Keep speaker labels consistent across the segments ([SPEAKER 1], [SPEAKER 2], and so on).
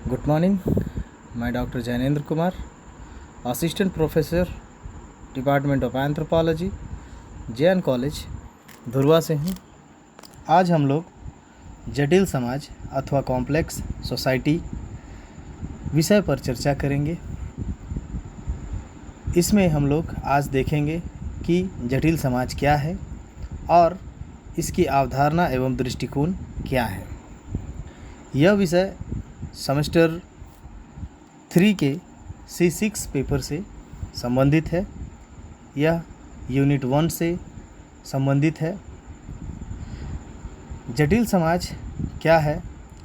[SPEAKER 1] Good morning. मैं doctor Jainendra Kumar, assistant professor department of anthropology, JN. College Dhurwa से हूँ। आज हम लोग जटिल समाज अथवा कॉम्प्लेक्स सोसाइटी विषय पर चर्चा करेंगे। इसमें हम लोग आज देखेंगे कि जटिल समाज क्या है और इसकी अवधारणा एवं दृष्टिकोण क्या है। यह विषय सेमेस्टर 3 के C6 पेपर से संबंधित है। यह यूनिट 1 से संबंधित है। जटिल समाज क्या है,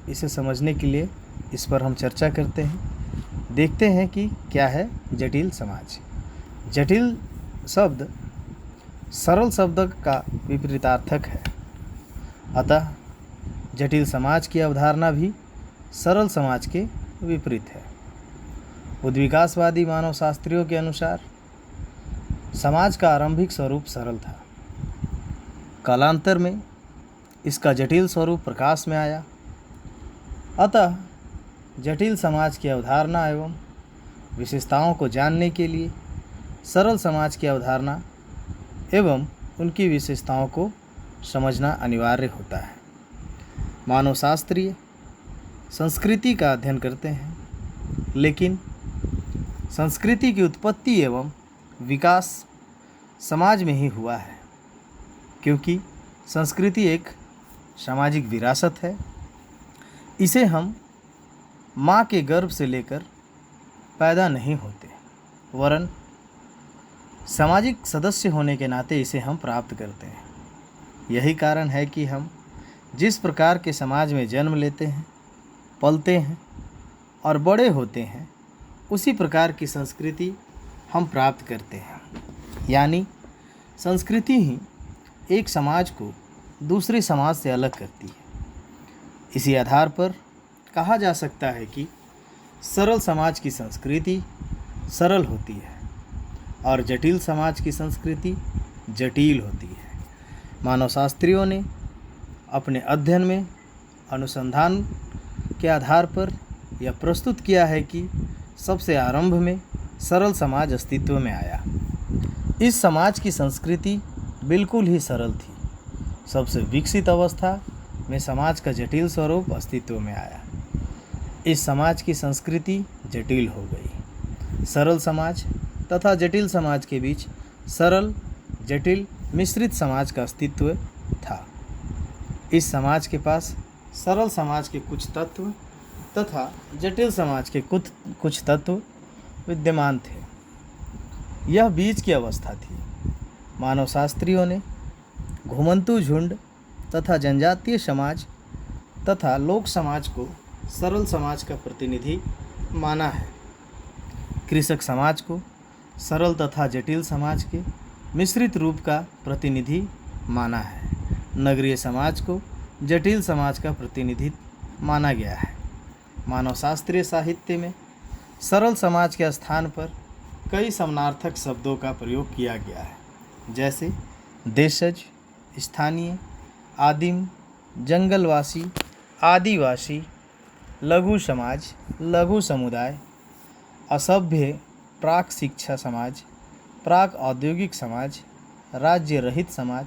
[SPEAKER 1] इसे समझने के लिए इस पर हम चर्चा करते हैं। देखते हैं कि क्या है जटिल समाज। जटिल शब्द सरल शब्द का विपरीतार्थक है, अतः जटिल समाज की अवधारणा भी सरल समाज के विपरीत है। उद्विकासवादी मानव शास्त्रियों के अनुसार समाज का आरंभिक स्वरूप सरल था। कालांतर में इसका जटिल स्वरूप प्रकाश में आया। अतः जटिल समाज की अवधारणा एवं विशेषताओं को जानने के लिए सरल समाज की अवधारणा एवं उनकी विशेषताओं को समझना अनिवार्य होता है। मानव शास्त्रीय संस्कृति का अध्ययन करते हैं, लेकिन संस्कृति की उत्पत्ति एवं विकास समाज में ही हुआ है, क्योंकि संस्कृति एक सामाजिक विरासत है। इसे हम माँ के गर्भ से लेकर पैदा नहीं होते, वरन सामाजिक सदस्य होने के नाते इसे हम प्राप्त करते हैं। यही कारण है कि हम जिस प्रकार के समाज में जन्म लेते हैं, पलते हैं और बड़े होते हैं, उसी प्रकार की संस्कृति हम प्राप्त करते हैं। यानी संस्कृति ही एक समाज को दूसरे समाज से अलग करती है। इसी आधार पर कहा जा सकता है कि सरल समाज की संस्कृति सरल होती है और जटिल समाज की संस्कृति जटिल होती है। मानव शास्त्रियों ने अपने अध्ययन में अनुसंधान के आधार पर यह प्रस्तुत किया है कि सबसे आरंभ में सरल समाज अस्तित्व में आया। इस समाज की संस्कृति बिल्कुल ही सरल थी। सबसे विकसित अवस्था में समाज का जटिल स्वरूप अस्तित्व में आया। इस समाज की संस्कृति जटिल हो गई। सरल समाज तथा जटिल समाज के बीच सरल जटिल मिश्रित समाज का अस्तित्व था। इस समाज के पास सरल समाज के कुछ तत्व तथा जटिल समाज के कुछ तत्व विद्यमान थे। यह बीच की अवस्था थी। मानव शास्त्रियों ने घुमंतु झुंड तथा जनजातीय समाज तथा लोक समाज को सरल समाज का प्रतिनिधि माना है। कृषक समाज को सरल तथा जटिल समाज के मिश्रित रूप का प्रतिनिधि माना है। नगरीय समाज को जटिल समाज का प्रतिनिधि माना गया है। मानव शास्त्रीय साहित्य में सरल समाज के स्थान पर कई समानार्थक शब्दों का प्रयोग किया गया है, जैसे देशज, स्थानीय, आदिम, जंगलवासी, आदिवासी, लघु समाज, लघु समुदाय, असभ्य, प्राक शिक्षा समाज, प्राक औद्योगिक समाज, राज्य रहित समाज,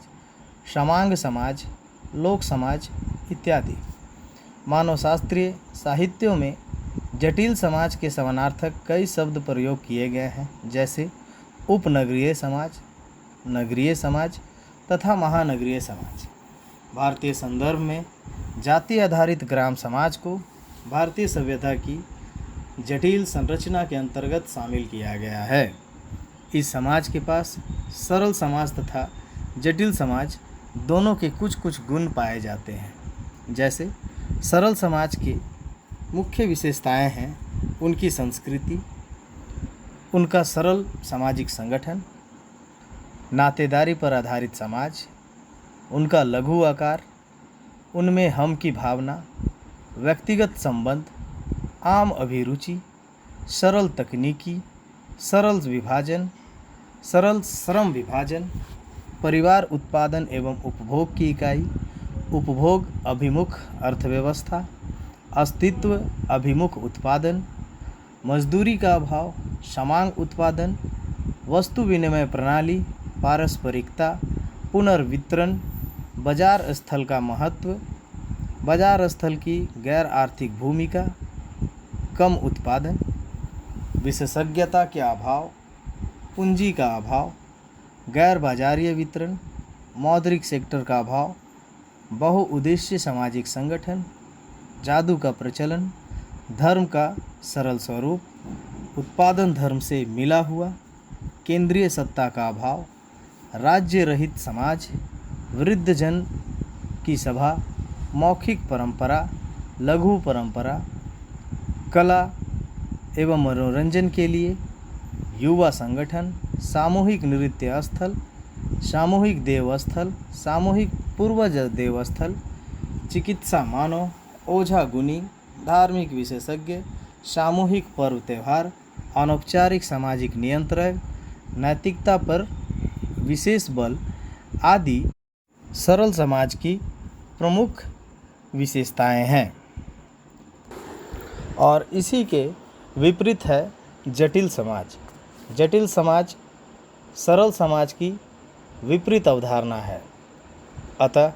[SPEAKER 1] समांग समाज, लोक समाज इत्यादि। मानव शास्त्रीय साहित्यों में जटिल समाज के समानार्थक कई शब्द प्रयोग किए गए हैं, जैसे उपनगरीय समाज, नगरीय समाज तथा महानगरीय समाज। भारतीय संदर्भ में जाति आधारित ग्राम समाज को भारतीय सभ्यता की जटिल संरचना के अंतर्गत शामिल किया गया है। इस समाज के पास सरल समाज तथा जटिल समाज दोनों के कुछ कुछ गुण पाए जाते हैं। जैसे सरल समाज की मुख्य विशेषताएं हैं उनकी संस्कृति, उनका सरल सामाजिक संगठन, नातेदारी पर आधारित समाज, उनका लघु आकार, उनमें हम की भावना, व्यक्तिगत संबंध, आम अभिरुचि, सरल तकनीकी, सरल विभाजन, सरल श्रम विभाजन, परिवार उत्पादन एवं उपभोग की इकाई, उपभोग अभिमुख अर्थव्यवस्था, अस्तित्व अभिमुख उत्पादन, मजदूरी का अभाव, समांग उत्पादन, वस्तु विनिमय प्रणाली, पारस्परिकता, पुनर्वितरण, बाजार स्थल का महत्व, बाजार स्थल की गैर आर्थिक भूमिका, कम उत्पादन, विशेषज्ञता के अभाव, पूंजी का अभाव, गैर बाजारीय वितरण, मौद्रिक सेक्टर का अभाव, बहुउद्देश्य सामाजिक संगठन, जादू का प्रचलन, धर्म का सरल स्वरूप, उत्पादन धर्म से मिला हुआ, केंद्रीय सत्ता का अभाव, राज्य रहित समाज, वृद्धजन की सभा, मौखिक परंपरा, लघु परंपरा, कला एवं मनोरंजन के लिए युवा संगठन, सामूहिक नृत्य स्थल, सामूहिक देवस्थल, सामूहिक पूर्वज देवस्थल, चिकित्सा मानव, ओझा गुनी, धार्मिक विशेषज्ञ, सामूहिक पर्व त्यौहार, अनौपचारिक सामाजिक नियंत्रण, नैतिकता पर विशेष बल आदि सरल समाज की प्रमुख विशेषताएं हैं। और इसी के विपरीत है जटिल समाज। जटिल समाज सरल समाज की विपरीत अवधारणा है। अतः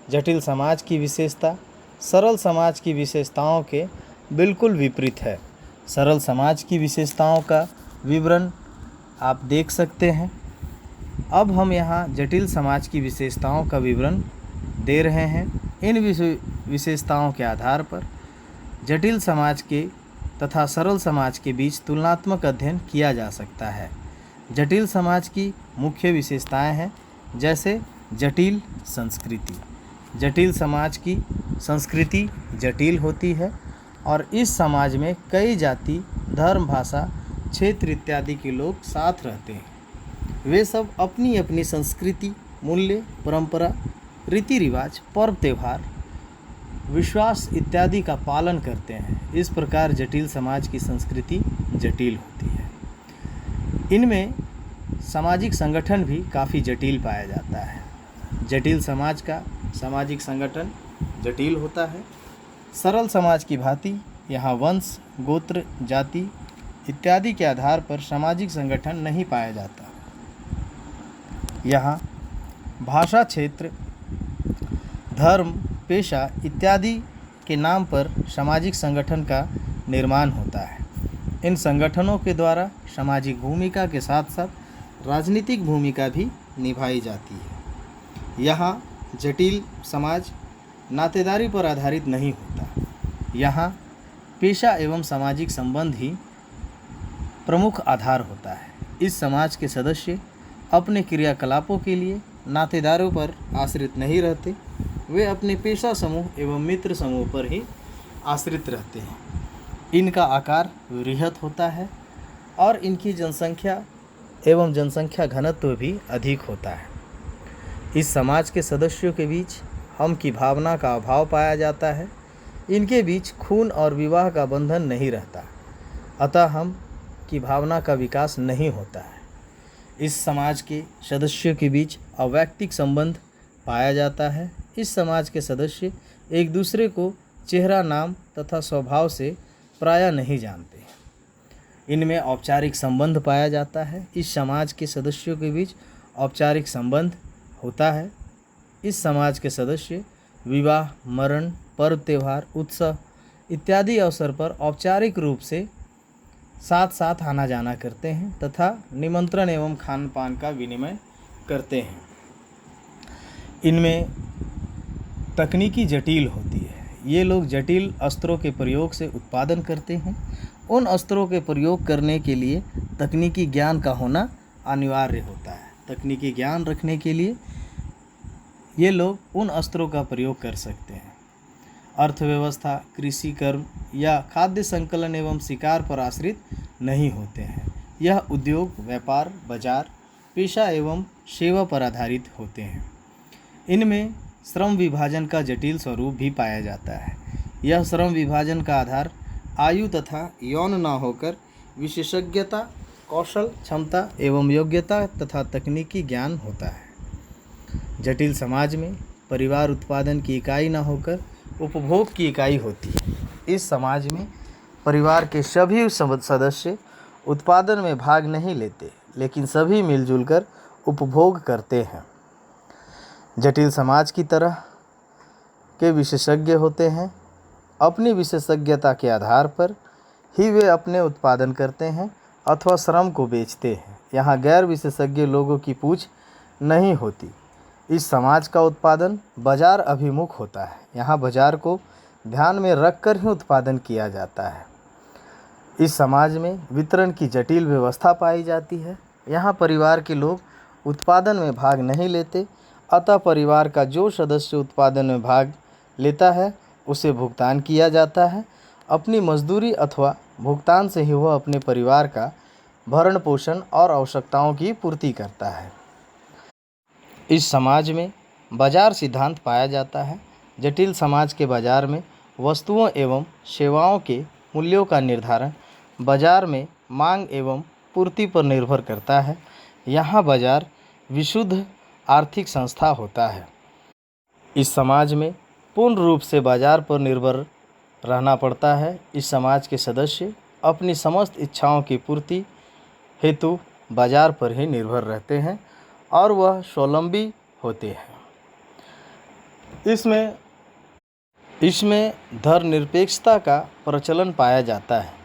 [SPEAKER 1] जटिल समाज की विशेषता सरल समाज की विशेषताओं के बिल्कुल विपरीत है। सरल समाज की विशेषताओं का विवरण आप देख सकते हैं। अब हम यहाँ जटिल समाज की विशेषताओं का विवरण दे रहे हैं। इन विशेषताओं के आधार पर जटिल समाज के तथा सरल समाज के बीच तुलनात्मक अध्ययन किया जा सकता है। जटिल समाज की मुख्य विशेषताएं हैं, जैसे जटिल संस्कृति। जटिल समाज की संस्कृति जटिल होती है और इस समाज में कई जाति, धर्म, भाषा, क्षेत्र इत्यादि के लोग साथ रहते हैं। वे सब अपनी अपनी संस्कृति, मूल्य, परंपरा, रीति रिवाज, पर्व त्यौहार, विश्वास इत्यादि का पालन करते हैं। इस प्रकार जटिल समाज की संस्कृति जटिल होती है। इनमें सामाजिक संगठन भी काफ़ी जटिल पाया जाता है। जटिल समाज का सामाजिक संगठन जटिल होता है। सरल समाज की भांति यहाँ वंश, गोत्र, जाति इत्यादि के आधार पर सामाजिक संगठन नहीं पाया जाता। यहाँ भाषा, क्षेत्र, धर्म, पेशा इत्यादि के नाम पर सामाजिक संगठन का निर्माण होता है। इन संगठनों के द्वारा सामाजिक भूमिका के साथ साथ राजनीतिक भूमिका भी निभाई जाती है। यहाँ जटिल समाज नातेदारी पर आधारित नहीं होता। यहाँ पेशा एवं सामाजिक संबंध ही प्रमुख आधार होता है। इस समाज के सदस्य अपने क्रियाकलापों के लिए नातेदारों पर आश्रित नहीं रहते। वे अपने पेशा समूह एवं मित्र समूह पर ही आश्रित रहते हैं। इनका आकार वृहत होता है और इनकी जनसंख्या एवं जनसंख्या घनत्व भी अधिक होता है। इस समाज के सदस्यों के बीच हम की भावना का अभाव पाया जाता है। इनके बीच खून और विवाह का बंधन नहीं रहता, अतः हम की भावना का विकास नहीं होता है। इस समाज के सदस्यों के बीच अवैयक्तिक संबंध पाया जाता है। इस समाज के सदस्य एक दूसरे को चेहरा, नाम तथा स्वभाव से प्रायः नहीं जानते। इनमें औपचारिक संबंध पाया जाता है। इस समाज के सदस्यों के बीच औपचारिक संबंध होता है। इस समाज के सदस्य विवाह, मरण, पर्व त्यौहार, उत्सव इत्यादि अवसर पर औपचारिक रूप से साथ साथ आना जाना करते हैं तथा निमंत्रण एवं खान पान का विनिमय करते हैं। इनमें तकनीकी जटिल होती है। ये लोग जटिल अस्त्रों के प्रयोग से उत्पादन करते हैं। उन अस्त्रों के प्रयोग करने के लिए तकनीकी ज्ञान का होना अनिवार्य होता है। तकनीकी ज्ञान रखने के लिए ये लोग उन अस्त्रों का प्रयोग कर सकते हैं। अर्थव्यवस्था, कृषि कर्म या खाद्य संकलन एवं शिकार पर आश्रित नहीं होते हैं। यह उद्योग, व्यापार, बाजार, पेशा एवं सेवा पर आधारित होते हैं। इनमें श्रम विभाजन का जटिल स्वरूप भी पाया जाता है। यह श्रम विभाजन का आधार आयु तथा यौन न होकर विशेषज्ञता, कौशल, क्षमता एवं योग्यता तथा तकनीकी ज्ञान होता है। जटिल समाज में परिवार उत्पादन की इकाई न होकर उपभोग की इकाई होती है। इस समाज में परिवार के सभी सदस्य उत्पादन में भाग नहीं लेते, लेकिन सभी मिलजुल कर उपभोग करते हैं। जटिल समाज की तरह के विशेषज्ञ होते हैं। अपनी विशेषज्ञता के आधार पर ही वे अपने उत्पादन करते हैं अथवा श्रम को बेचते हैं। यहाँ गैर विशेषज्ञ लोगों की पूछ नहीं होती। इस समाज का उत्पादन बाजार अभिमुख होता है। यहाँ बाजार को ध्यान में रखकर ही उत्पादन किया जाता है। इस समाज में वितरण की जटिल व्यवस्था पाई जाती है। यहाँ परिवार के लोग उत्पादन में भाग नहीं लेते, अतः परिवार का जो सदस्य उत्पादन में भाग लेता है उसे भुगतान किया जाता है। अपनी मजदूरी अथवा भुगतान से ही वह अपने परिवार का भरण पोषण और आवश्यकताओं की पूर्ति करता है। इस समाज में बाजार सिद्धांत पाया जाता है। जटिल समाज के बाजार में वस्तुओं एवं सेवाओं के मूल्यों का निर्धारण बाजार में मांग एवं पूर्ति पर निर्भर करता है। यहाँ बाजार विशुद्ध आर्थिक संस्था होता है। इस समाज में पूर्ण रूप से बाजार पर निर्भर रहना पड़ता है। इस समाज के सदस्य अपनी समस्त इच्छाओं की पूर्ति हेतु बाजार पर ही निर्भर रहते हैं और वह स्वावलंबी होते हैं। इसमें धर्मनिरपेक्षता का प्रचलन पाया जाता है।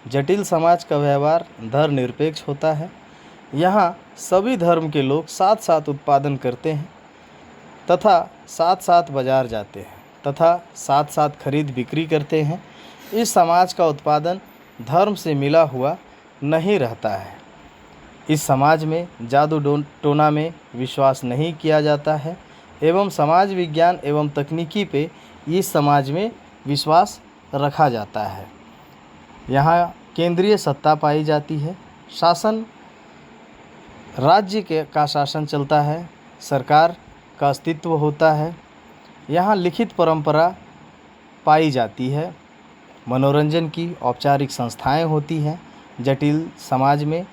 [SPEAKER 1] जटिल समाज का व्यवहार धर्मनिरपेक्ष होता है। यहाँ सभी धर्म के लोग साथ साथ उत्पादन करते हैं तथा साथ साथ बाजार जाते हैं तथा साथ साथ खरीद बिक्री करते हैं। इस समाज का उत्पादन धर्म से मिला हुआ नहीं रहता है। इस समाज में जादू टोना में विश्वास नहीं किया जाता है एवं समाज विज्ञान एवं तकनीकी पे इस समाज में विश्वास रखा जाता है। यहाँ केंद्रीय सत्ता पाई जाती है। शासन राज्य का शासन चलता है। सरकार का अस्तित्व होता है। यहाँ लिखित परंपरा पाई जाती है। मनोरंजन की औपचारिक संस्थाएं होती हैं। जटिल समाज में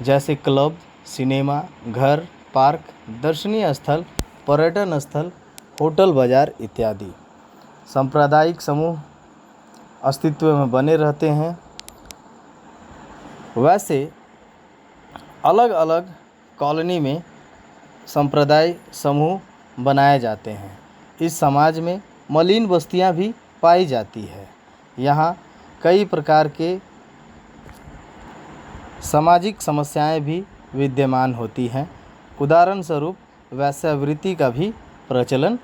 [SPEAKER 1] जैसे क्लब, सिनेमा घर, पार्क, दर्शनीय स्थल, पर्यटन स्थल, होटल, बाजार इत्यादि। सांप्रदायिक समूह अस्तित्व में बने रहते हैं। वैसे अलग अलग कॉलोनी में संप्रदाय समूह बनाए जाते हैं। इस समाज में मलिन बस्तियां भी पाई जाती है। यहाँ कई प्रकार के सामाजिक समस्याएं भी विद्यमान होती हैं। उदाहरण स्वरूप वेश्यावृत्ति का भी प्रचलन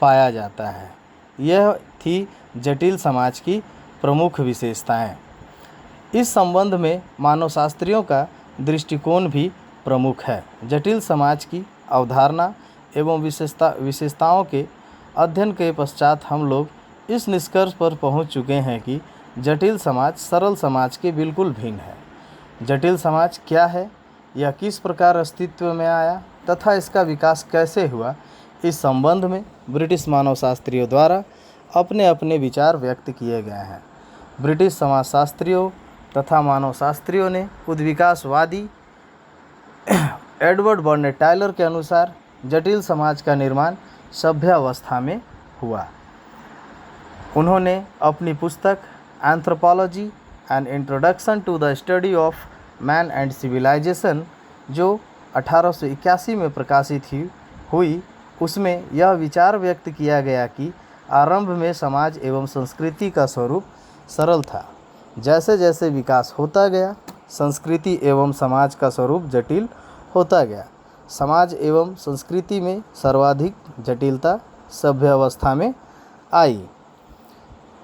[SPEAKER 1] पाया जाता है। यह थी जटिल समाज की प्रमुख विशेषताएं। इस संबंध में मानवशास्त्रियों का दृष्टिकोण भी प्रमुख है। जटिल समाज की अवधारणा एवं विशेषताओं के अध्ययन के पश्चात हम लोग इस निष्कर्ष पर पहुंच चुके हैं कि जटिल समाज सरल समाज के बिल्कुल भिन्न है। जटिल समाज क्या है, यह किस प्रकार अस्तित्व में आया तथा इसका विकास कैसे हुआ, इस संबंध में ब्रिटिश मानवशास्त्रियों द्वारा अपने अपने विचार व्यक्त किए गए हैं। ब्रिटिश समाजशास्त्रियों तथा मानवशास्त्रियों ने उद्विकासवादी एडवर्ड बर्नेट टायलर के अनुसार जटिल समाज का निर्माण सभ्य अवस्था में हुआ। उन्होंने अपनी पुस्तक anthropology an introduction to the study of man and civilisation, जो 1881 में प्रकाशित हुई, उसमें यह विचार व्यक्त किया गया कि आरंभ में समाज एवं संस्कृति का स्वरूप सरल था। जैसे जैसे विकास होता गया, संस्कृति एवं समाज का स्वरूप जटिल होता गया। समाज एवं संस्कृति में सर्वाधिक जटिलता सभ्य अवस्था में आई।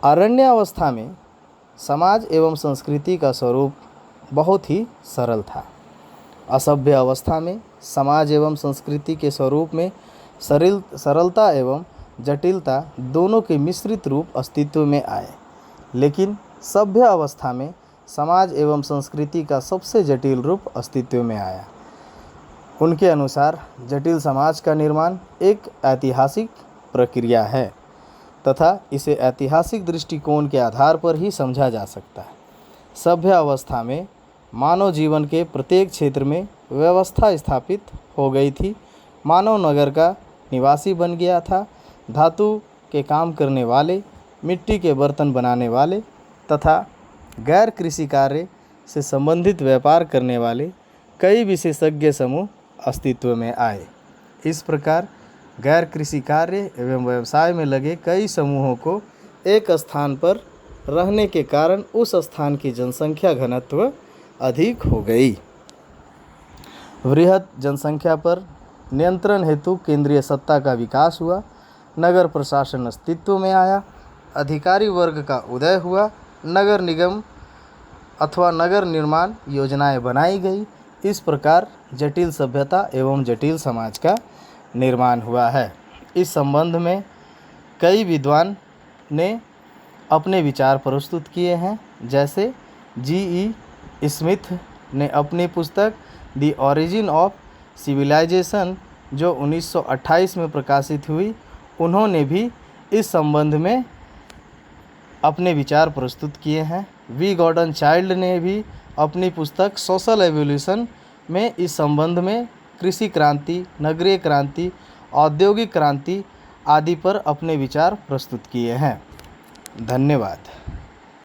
[SPEAKER 1] अरण्य अवस्था में समाज एवं संस्कृति का स्वरूप बहुत ही सरल था। असभ्य अवस्था में समाज एवं संस्कृति के स्वरूप में सरलता एवं जटिलता दोनों के मिश्रित रूप अस्तित्व में आए। लेकिन सभ्य अवस्था में समाज एवं संस्कृति का सबसे जटिल रूप अस्तित्व में आया। उनके अनुसार जटिल समाज का निर्माण एक ऐतिहासिक प्रक्रिया है तथा इसे ऐतिहासिक दृष्टिकोण के आधार पर ही समझा जा सकता है। सभ्य अवस्था में मानव जीवन के प्रत्येक क्षेत्र में व्यवस्था स्थापित हो गई थी। मानव नगर का निवासी बन गया था। धातु के काम करने वाले मिट्टी के बर्तन बनाने वाले तथा गैर कृषि कार्य से संबंधित व्यापार करने वाले कई विशेषज्ञ समूह अस्तित्व में आए। इस प्रकार गैर कृषि कार्य एवं व्यवसाय में लगे कई समूहों को एक स्थान पर रहने के कारण उस स्थान की जनसंख्या घनत्व अधिक हो गई। वृहत जनसंख्या पर नियंत्रण हेतु केंद्रीय सत्ता का विकास हुआ, नगर प्रशासन अस्तित्व में आया, अधिकारी वर्ग का उदय हुआ, नगर निगम अथवा नगर निर्माण योजनाएं बनाई गई। इस प्रकार जटिल सभ्यता एवं जटिल समाज का निर्माण हुआ है। इस संबंध में कई विद्वान ने अपने विचार प्रस्तुत किए हैं, जैसे जी.ई. स्मिथ ने अपनी पुस्तक द ओरिजिन ऑफ सिविलाइजेशन जो 1928 में प्रकाशित हुई, उन्होंने भी इस संबंध में अपने विचार प्रस्तुत किए हैं। वी गॉर्डन चाइल्ड ने भी अपनी पुस्तक सोशल एवोल्यूशन में इस संबंध में कृषि क्रांति, नगरीय क्रांति, औद्योगिक क्रांति आदि पर अपने विचार प्रस्तुत किए हैं। धन्यवाद।